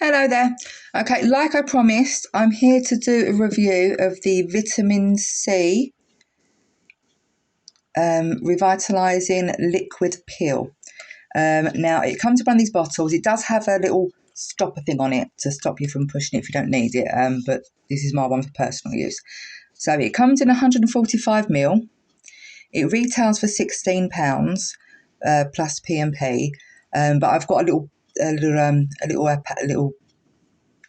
Hello there. Okay, like I promised, I'm here to do a review of the vitamin C revitalizing liquid peel. Now, it comes in one of these bottles. It does have a little stopper thing on it to stop you from pushing it if you don't need it, but this is my one for personal use. So it comes in 145ml. It retails for £16 plus P&P, but I've got a little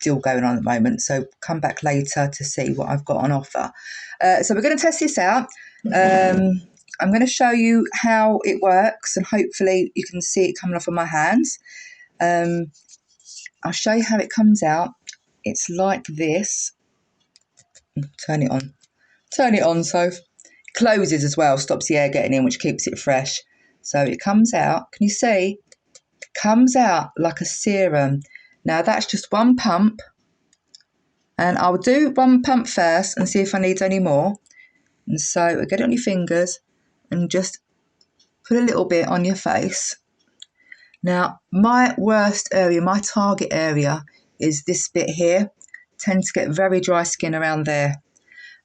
deal going on at the moment, so come back later to see what I've got on offer. So we're going to test this out. I'm going to show you how it works, and hopefully you can see it coming off of my hands. I'll show you how it comes out. It's like this. Turn it on so it closes as well, stops the air getting in, which keeps it fresh. So it comes out, can you see? It comes out like a serum. Now that's just one pump, and I'll do one pump first and see if I need any more. And so get it on your fingers and just put a little bit on your face. Now my worst area, my target area, is this bit here. Tend to get very dry skin around there.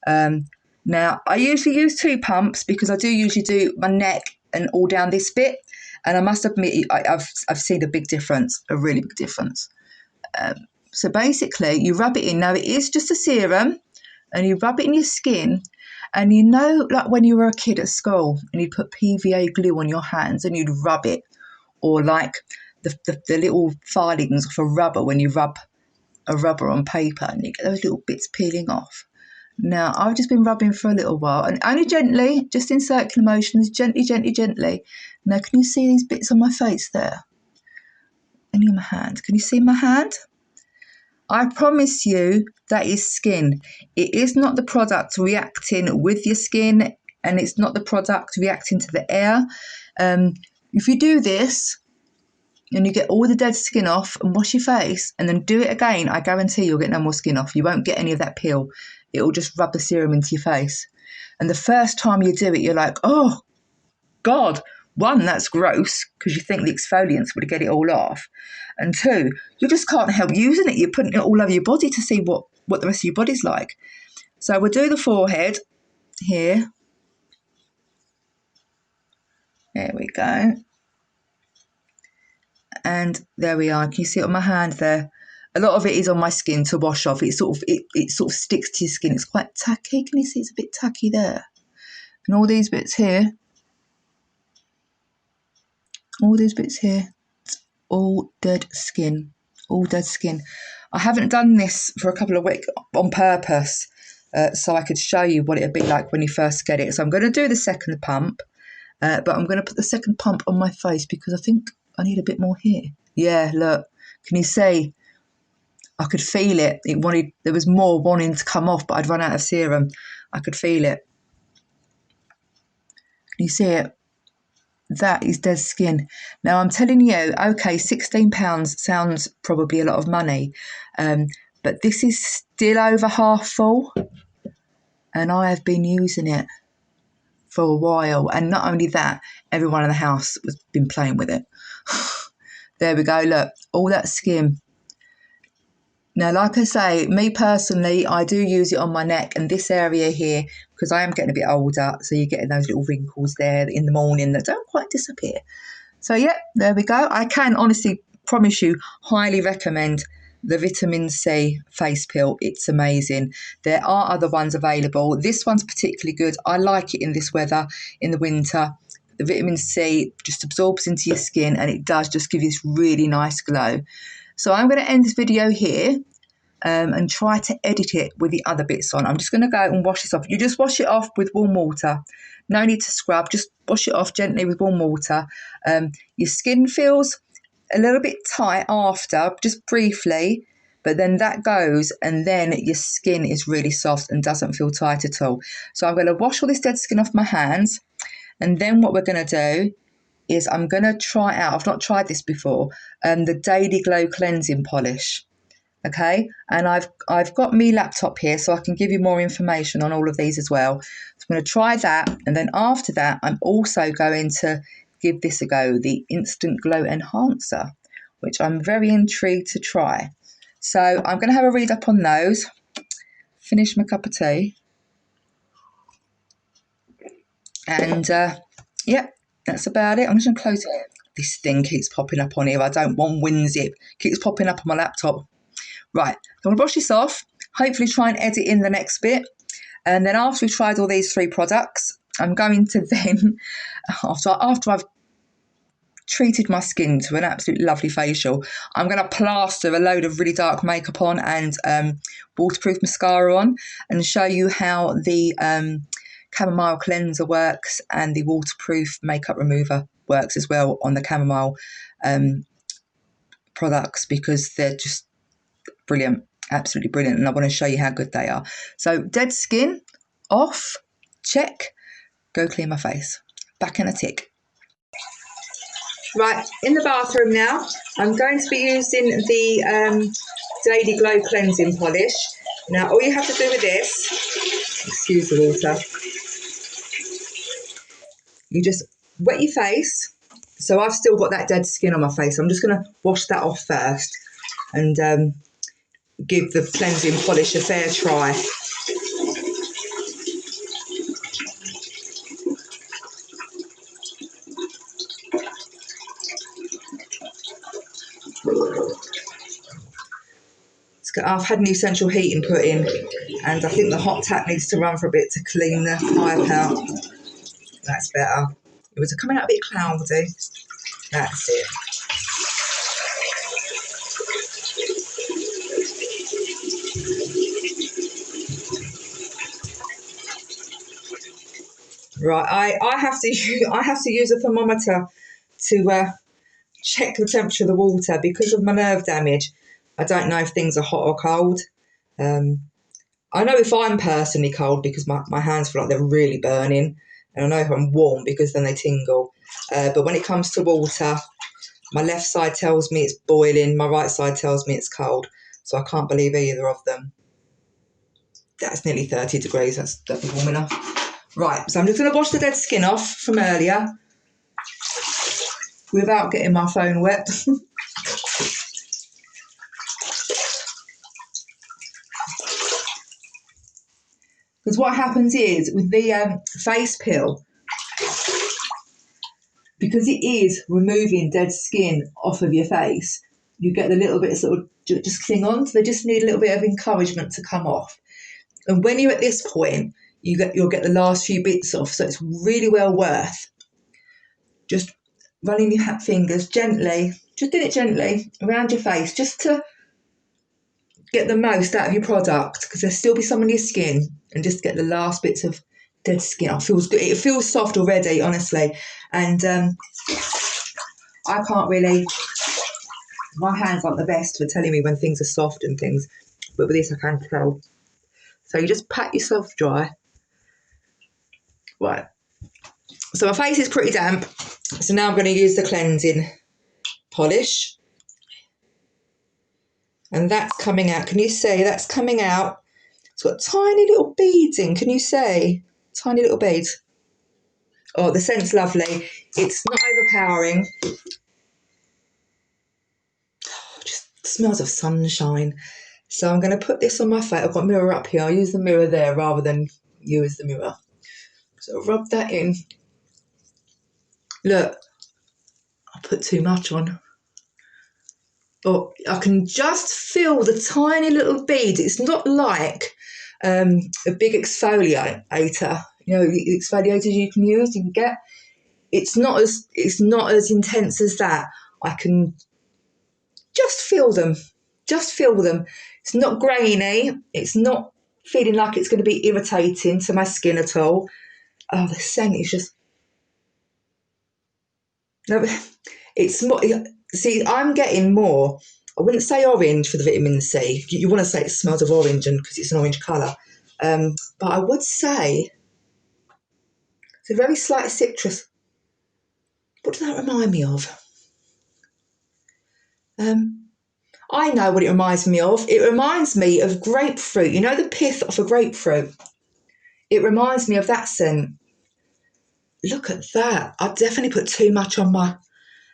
Now I usually use 2 pumps because I do usually do my neck and all down this bit, and I must admit I've seen a big difference, a really big difference. So basically you rub it in. Now it is just a serum, and you rub it in your skin, and you know, like when you were a kid at school and you put PVA glue on your hands and you'd rub it, or like the little filings for rubber when you rub a rubber on paper and you get those little bits peeling off. Now I've just been rubbing for a little while, and only gently, just in circular motions, gently. Now can you see these bits on my face there? And in my hand, can you see my hand? I promise you that is skin. It is not the product reacting with your skin, and it's not the product reacting to the air. If you do this and you get all the dead skin off and wash your face and then do it again, I guarantee you'll get no more skin off. You won't get any of that peel. It will just rub the serum into your face. And the first time you do it, you're like, oh, God. 1, that's gross because you think the exfoliants would get it all off. And 2, you just can't help using it. You're putting it all over your body to see what the rest of your body's like. So we'll do the forehead here. There we go. And there we are. Can you see it on my hand there? A lot of it is on my skin to wash off. It sort of sticks to your skin. It's quite tacky. Can you see it's a bit tacky there? And all these bits here. It's all dead skin. I haven't done this for a couple of weeks on purpose, so I could show you what it'd be like when you first get it. So I'm going to do the second pump, but I'm going to put the second pump on my face because I think I need a bit more here. Yeah, look, can you see? I could feel it. There was more wanting to come off, but I'd run out of serum. I could feel it. Can you see it? That is dead skin. Now I'm telling you, okay, £16 sounds probably a lot of money, but this is still over half full, and I have been using it for a while. And not only that, everyone in the house has been playing with it. There we go, look, all that skin. Now, like I say, me personally, I do use it on my neck and this area here because I am getting a bit older. So you're getting those little wrinkles there in the morning that don't quite disappear. So, yeah, there we go. I can honestly promise you, highly recommend the vitamin C face peel. It's amazing. There are other ones available. This one's particularly good. I like it in this weather, in the winter. The vitamin C just absorbs into your skin and it does just give you this really nice glow. So I'm going to end this video here and try to edit it with the other bits on. I'm just going to go and wash this off. You just wash it off with warm water. No need to scrub. Just wash it off gently with warm water. Your skin feels a little bit tight after, just briefly, but then that goes and then your skin is really soft and doesn't feel tight at all. So I'm going to wash all this dead skin off my hands, and then what we're going to do is I'm going to try out, I've not tried this before, the Daily Glow Cleansing Polish, okay? And I've got me laptop here so I can give you more information on all of these as well. So I'm going to try that, and then after that, I'm also going to give this a go, the Instant Glow Enhancer, which I'm very intrigued to try. So I'm going to have a read up on those. Finish my cup of tea. And yeah, that's about it. I'm just going to close it. This thing keeps popping up on here. I don't want WinZip. Keeps popping up on my laptop. Right, I'm going to brush this off. Hopefully try and edit in the next bit. And then after we've tried all these 3 products, I'm going to then, after I've treated my skin to an absolutely lovely facial, I'm going to plaster a load of really dark makeup on and waterproof mascara on and show you how the chamomile cleanser works and the waterproof makeup remover works as well on the chamomile products, because they're just brilliant, absolutely brilliant, and I want to show you how good they are. So dead skin off, check, go clean my face. Back in a tick. Right, in the bathroom now, I'm going to be using the Daily Glow Cleansing Polish. Now all you have to do with this, excuse the water, you just wet your face. So I've still got that dead skin on my face. I'm just going to wash that off first and give the cleansing polish a fair try. I've had new central heating put in, and I think the hot tap needs to run for a bit to clean the pipe out. That's better. It was coming out a bit cloudy. That's it. Right, I have to use a thermometer to check the temperature of the water because of my nerve damage. I don't know if things are hot or cold. I know if I'm personally cold because my hands feel like they're really burning, and I know if I'm warm because then they tingle. But when it comes to water, my left side tells me it's boiling, my right side tells me it's cold. So I can't believe either of them. That's nearly 30 degrees, that's definitely warm enough. Right, so I'm just going to wash the dead skin off from earlier without getting my phone wet. Because what happens is, with the face peel, because it is removing dead skin off of your face, you get the little bit sort of just cling on. So they just need a little bit of encouragement to come off. And when you're at this point, you'll get the last few bits off. So it's really well worth just running your fingers gently, just doing it gently around your face, just to get the most out of your product, because there'll still be some on your skin, and just get the last bits of dead skin off. Feels good. It feels soft already, honestly. And I can't really, my hands aren't the best for telling me when things are soft and things, but with this I can tell. So you just pat yourself dry. Right. So my face is pretty damp. So now I'm going to use the cleansing polish. And that's coming out. Can you see that's coming out? It's got tiny little beads in. Can you see? Tiny little beads. Oh, the scent's lovely. It's not overpowering. Oh, just smells of sunshine. So I'm going to put this on my face. I've got a mirror up here. I'll use the mirror there rather than use the mirror. So rub that in. Look, I put too much on. Oh, I can just feel the tiny little bead. It's not like a big exfoliator. You know, the exfoliators you can get. It's not as intense as that. I can just feel them. Just feel them. It's not grainy. It's not feeling like it's going to be irritating to my skin at all. Oh, the scent is just... No, it's more... See, I'm getting more... I wouldn't say orange for the vitamin C. You want to say it smells of orange because it's an orange colour. But I would say it's a very slight citrus. What does that remind me of? I know what it reminds me of. It reminds me of grapefruit. You know the pith of a grapefruit? It reminds me of that scent. Look at that. I definitely put too much on my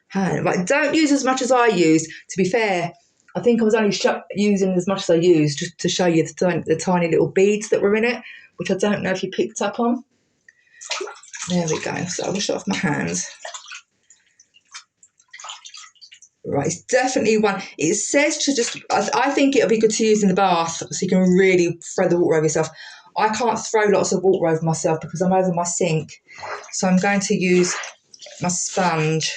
hand. Right, don't use as much as I use. To be fair, I think I was only using as much as I used just to show you the tiny little beads that were in it, which I don't know if you picked up on. There we go. So I'll wash it off my hands. Right, it's definitely one. It says to just, I think it'll be good to use in the bath so you can really throw the water over yourself. I can't throw lots of water over myself because I'm over my sink. So I'm going to use my sponge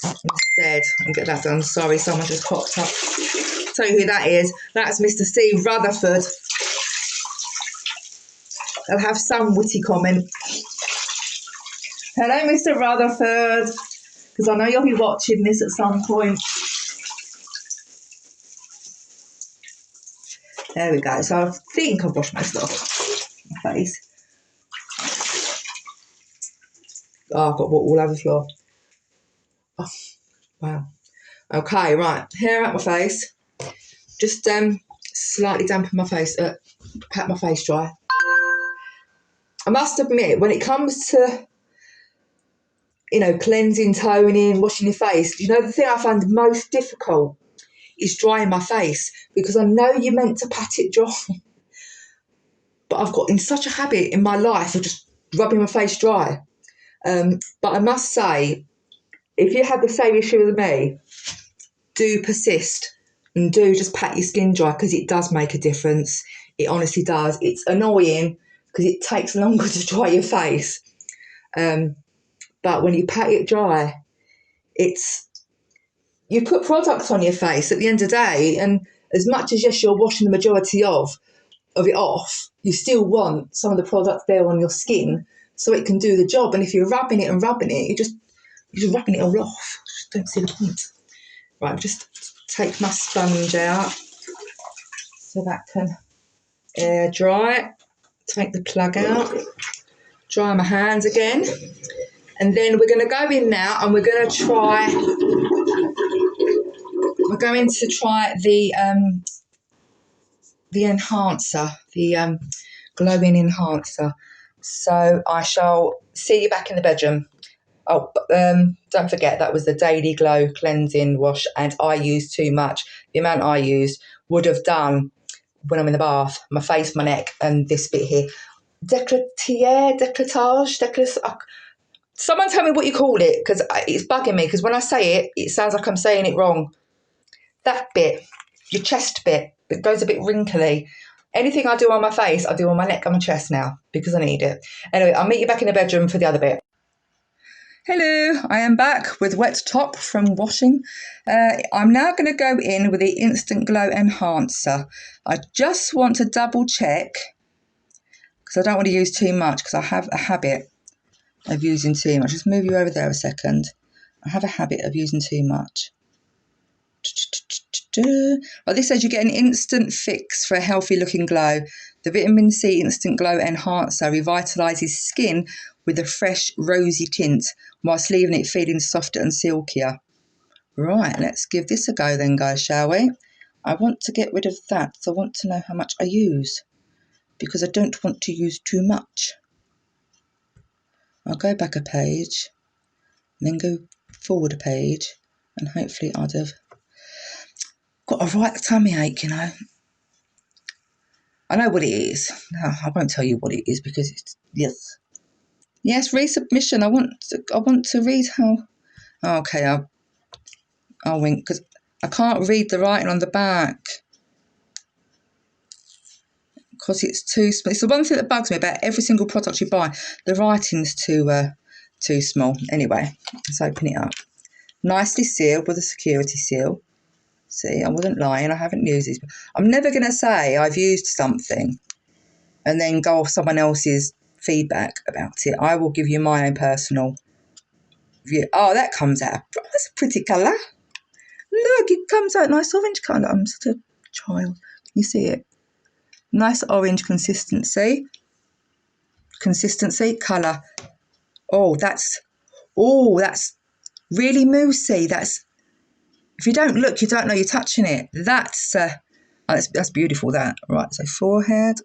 instead and get that done. Sorry, someone just popped up. Tell you who that is. That's Mr. Steve Rutherford. I'll have some witty comment. Hello, Mr. Rutherford. Because I know you'll be watching this at some point. There we go. So I think I've washed most of my face. Oh, I've got water all over the floor. Oh, wow. Okay, right. Hair out my face. Just slightly dampen my face. Pat my face dry. I must admit, when it comes to, you know, cleansing, toning, washing your face, you know, the thing I find most difficult is drying my face, because I know you're meant to pat it dry, but I've got in such a habit in my life of just rubbing my face dry. But I must say, if you have the same issue as me, do persist and do just pat your skin dry, because it does make a difference. It honestly does. It's annoying because it takes longer to dry your face. But when you pat it dry, you put products on your face at the end of the day, and as much as, yes, you're washing the majority of it off, you still want some of the products there on your skin so it can do the job. And if you're rubbing it, you're just rubbing it all off. I just don't see the point. Right, just take my sponge out so that can air dry. Take the plug out, dry my hands again. And then we're going to go in now and we're going to try the enhancer, the glowing enhancer. So I shall see you back in the bedroom. Oh, don't forget, that was the Daily Glow cleansing wash, and I used too much. The amount I used would have done when I'm in the bath, my face, my neck, and this bit here. Décolletage. Someone tell me what you call it, because it's bugging me, because when I say it, it sounds like I'm saying it wrong. That bit, your chest bit, it goes a bit wrinkly. Anything I do on my face, I do on my neck and my chest now, because I need it. Anyway, I'll meet you back in the bedroom for the other bit. Hello, I am back with wet top from washing. I'm now going to go in with the Instant Glow Enhancer. I just want to double check, because I don't want to use too much, because I have a habit of using too much. Just move you over there a second. I have a habit of using too much. Well, this says you get an instant fix for a healthy looking glow. The Vitamin C Instant Glow Enhancer revitalises skin with a fresh rosy tint whilst leaving it feeling softer and silkier. Right, let's give this a go then, guys, shall we? I want to get rid of that, so I want to know how much I use, because I don't want to use too much. I'll go back a page, and then go forward a page, and hopefully I'd have got a right tummy ache, you know. I know what it is. No, I won't tell you what it is, because it's, yes, resubmission. I want to read how. Oh, okay, I'll wink, because I can't read the writing on the back, because it's too small. It's the one thing that bugs me about every single product you buy. The writing's too small. Anyway, let's open it up. Nicely sealed with a security seal. See, I wasn't lying. I haven't used this. I'm never going to say I've used something and then go off someone else's feedback about it. I will give you my own personal view. Oh, that comes out. That's a pretty colour. Look, it comes out nice orange colour. I'm such a child. Can you see it? Nice orange consistency. Colour. Oh, that's really moussey. If you don't look, you don't know you're touching it. That's beautiful, that. Right, so forehead.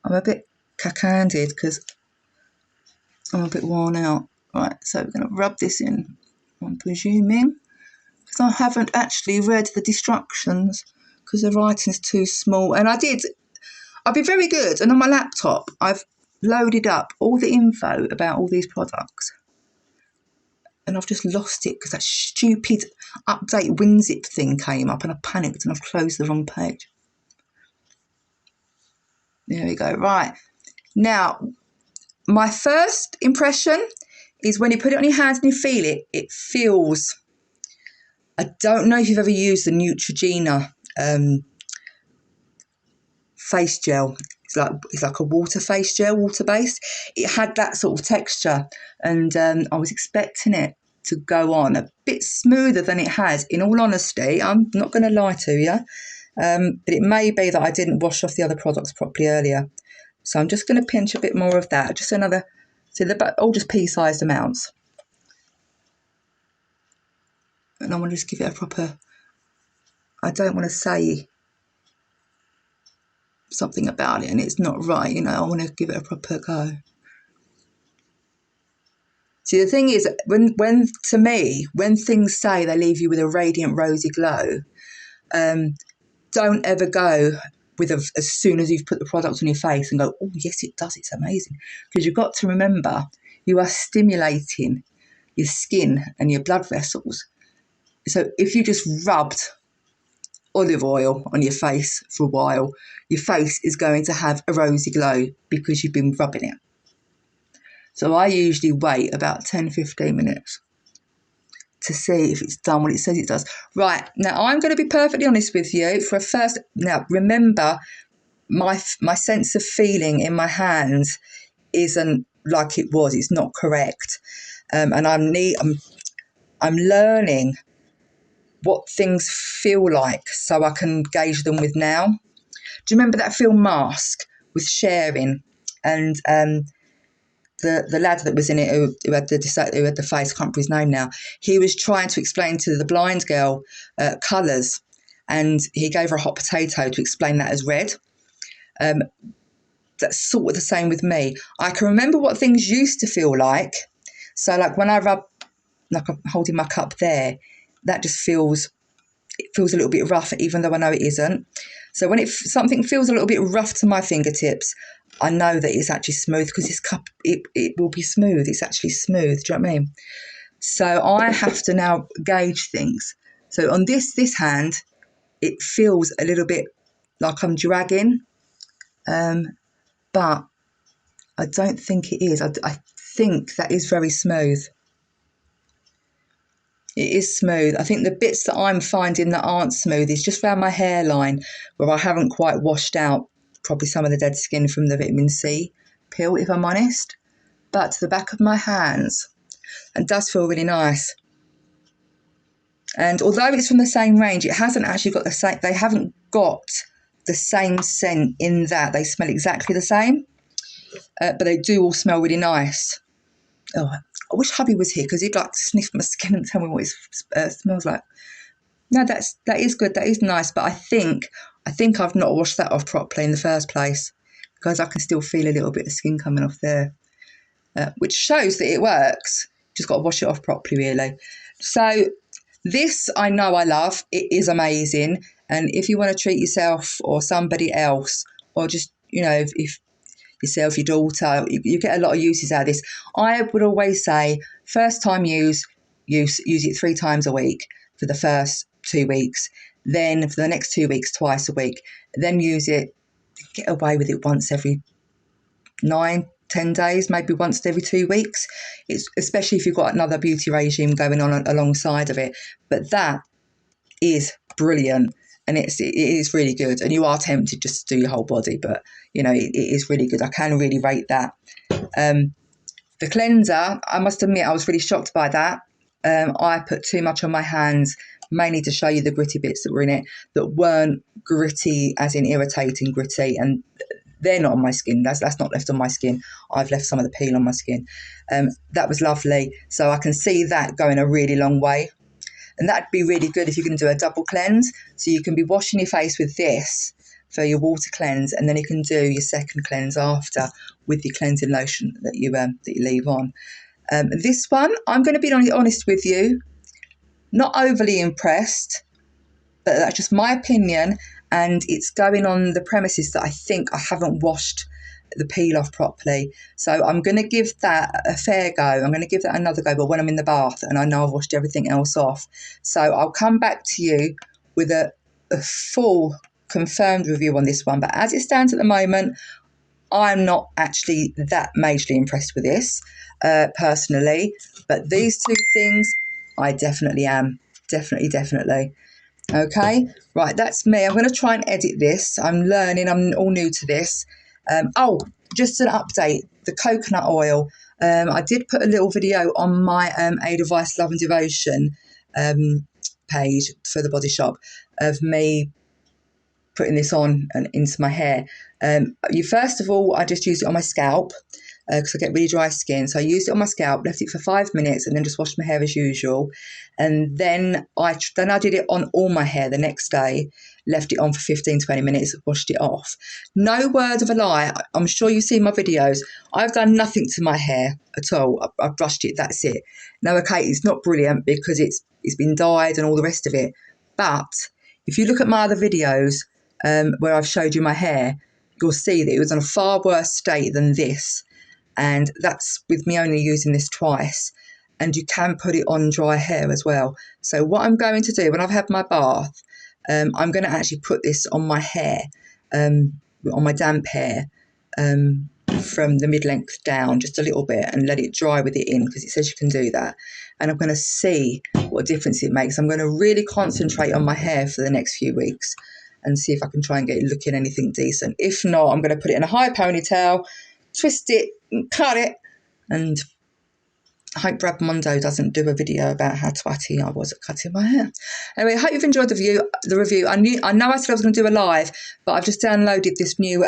I'm a bit cack-handed because I'm a bit worn out. Right, so we're going to rub this in, I'm presuming. because I haven't actually read the instructions because the writing's too small. And I've been very good, and on my laptop I've loaded up all the info about all these products, and I've just lost it because that stupid update WinZip thing came up and I panicked and I've closed the wrong page. There we go. Right, now my first impression is when you put it on your hands and you feel it, it feels, I don't know if you've ever used the Neutrogena face gel. It's like a water face gel, water based. It had that sort of texture, and I was expecting it to go on a bit smoother than it has. In all honesty, I'm not going to lie to you, but it may be that I didn't wash off the other products properly earlier. So I'm just going to pinch a bit more of that. Just another, so they're all just pea-sized amounts. And I want to just give it a proper, I don't want to say something about it and it's not right, you know, I want to give it a proper go. See, the thing is, when to me, when things say they leave you with a radiant rosy glow, don't ever go with as soon as you've put the product on your face and go, oh yes it does, it's amazing. Because you've got to remember, you are stimulating your skin and your blood vessels. So if you just rubbed olive oil on your face for a while, your face is going to have a rosy glow because you've been rubbing it. So I usually wait about 10-15 minutes to see if it's done what it says it does. Right, now I'm going to be perfectly honest with you. For a first, now remember, my sense of feeling in my hands isn't like it was. It's not correct, and I'm learning what things feel like so I can gauge them with now. Do you remember that film Mask with Sharing and the lad that was in it who had the face, I can't remember his name now, he was trying to explain to the blind girl colours, and he gave her a hot potato to explain that as red. That's sort of the same with me. I can remember what things used to feel like. So like when I rub, like I'm holding my cup there, that just feels, it feels a little bit rough even though I know it isn't. So when something feels a little bit rough to my fingertips, I know that it's actually smooth because this cup, it will be smooth. It's actually smooth. Do you know what I mean? So I have to now gauge things. So on this hand, it feels a little bit like I'm dragging, but I don't think it is. I think that is very smooth. It is smooth. I think the bits that I'm finding that aren't smooth is just around my hairline where I haven't quite washed out probably some of the dead skin from the vitamin C pill, if I'm honest. But to the back of my hands, it does feel really nice. And although it's from the same range, it hasn't actually got the same, they haven't got the same scent in that. They smell exactly the same, but they do all smell really nice. Oh, I wish hubby was here because he'd like to sniff my skin and tell me what it smells like. No, that is good. That is nice. But I think I've not washed that off properly in the first place because I can still feel a little bit of skin coming off there, which shows that it works. Just got to wash it off properly, really. So this I know I love. It is amazing. And if you want to treat yourself or somebody else, or just, you know, if yourself, your daughter, you get a lot of uses out of this. I would always say first time use it 3 times a week for the first 2 weeks, then for the next 2 weeks twice a week, then use it, get away with it once every 9-10 days, maybe once every 2 weeks. It's especially if you've got another beauty regime going on alongside of it. But that is brilliant. And it is really good. And you are tempted just to do your whole body, but, you know, it is really good. I can really rate that. The cleanser, I must admit, I was really shocked by that. I put too much on my hands, mainly to show you the gritty bits that were in it, that weren't gritty as in irritating gritty. And they're not on my skin. That's not left on my skin. I've left some of the peel on my skin. That was lovely. So I can see that going a really long way. And that'd be really good if you can do a double cleanse. So you can be washing your face with this for your water cleanse, and then you can do your second cleanse after with your cleansing lotion that you leave on. This one, I'm going to be honest with you, Not overly impressed, but that's just my opinion, and it's going on the premises that I think I haven't washed the peel off properly. So I'm going to give that a fair go. I'm going to give that another go, but when I'm in the bath and I know I've washed everything else off. So I'll come back to you with a full confirmed review on this one. But as it stands at the moment, I'm not actually that majorly impressed with this personally. But these two things, I definitely am. Definitely. Okay, right, that's me. I'm going to try and edit this. I'm learning. I'm all new to this. Oh, just an update. The coconut oil. I did put a little video on my Edelweiss Love and Devotion page for the Body Shop of me putting this on and into my hair. First of all, I just used it on my scalp because I get really dry skin. So I used it on my scalp, left it for 5 minutes, and then just washed my hair as usual. And then I did it on all my hair the next day, left it on for 15-20 minutes, washed it off. No word of a lie. I'm sure you've seen my videos. I've done nothing to my hair at all. I've brushed it, that's it. Now, okay, it's not brilliant because it's been dyed and all the rest of it. But if you look at my other videos where I've showed you my hair, you'll see that it was in a far worse state than this. And that's with me only using this twice. And you can put it on dry hair as well. So what I'm going to do when I've had my bath, I'm going to actually put this on my hair, on my damp hair, from the mid-length down just a little bit and let it dry with it in, because it says you can do that. And I'm going to see what difference it makes. I'm going to really concentrate on my hair for the next few weeks and see if I can try and get it looking anything decent. If not, I'm going to put it in a high ponytail, twist it, cut it, and I hope Brad Mondo doesn't do a video about how twatty I was at cutting my hair. Anyway, I hope you've enjoyed the review. I know I said I was going to do a live, but I've just downloaded this new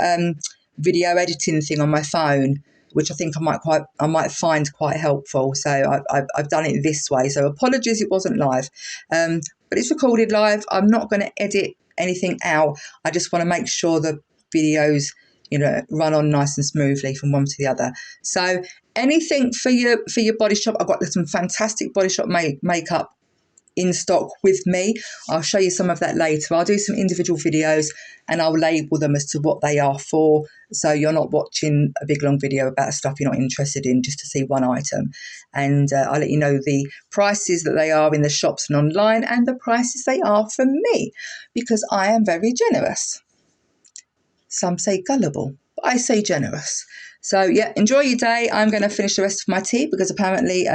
video editing thing on my phone, which I think I might find quite helpful. So I've done it this way. So apologies, it wasn't live, but it's recorded live. I'm not going to edit anything out. I just want to make sure the videos, run on nice and smoothly from one to the other. So anything for your Body Shop, I've got some fantastic Body Shop makeup in stock with me. I'll show you some of that later. I'll do some individual videos and I'll label them as to what they are for, so you're not watching a big long video about stuff you're not interested in just to see one item. And I'll let you know the prices that they are in the shops and online, and the prices they are from me, because I am very generous. Some say gullible, but I say generous. So yeah, enjoy your day. I'm going to finish the rest of my tea because apparently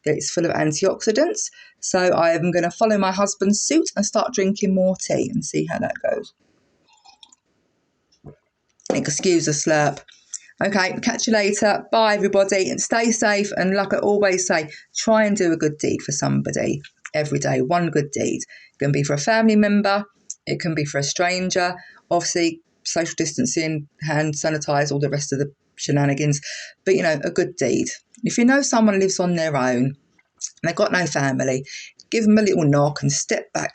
it's full of antioxidants. So I am going to follow my husband's suit and start drinking more tea and see how that goes. Excuse the slurp. Okay, catch you later. Bye everybody, and stay safe. And like I always say, try and do a good deed for somebody every day. One good deed. It can be for a family member. It can be for a stranger. Obviously, social distancing, hand sanitize, all the rest of the shenanigans, but a good deed. If you know someone lives on their own and they've got no family, give them a little knock and step back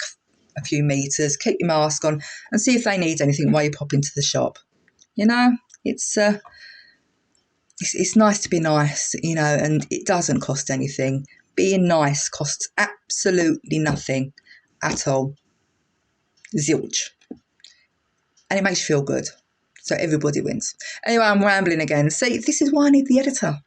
a few meters, keep your mask on, and see if they need anything while you pop into the shop. It's nice to be nice, and it doesn't cost anything. Being nice costs absolutely nothing at all. Zilch. And it makes you feel good. So everybody wins. Anyway, I'm rambling again. See, this is why I need the editor.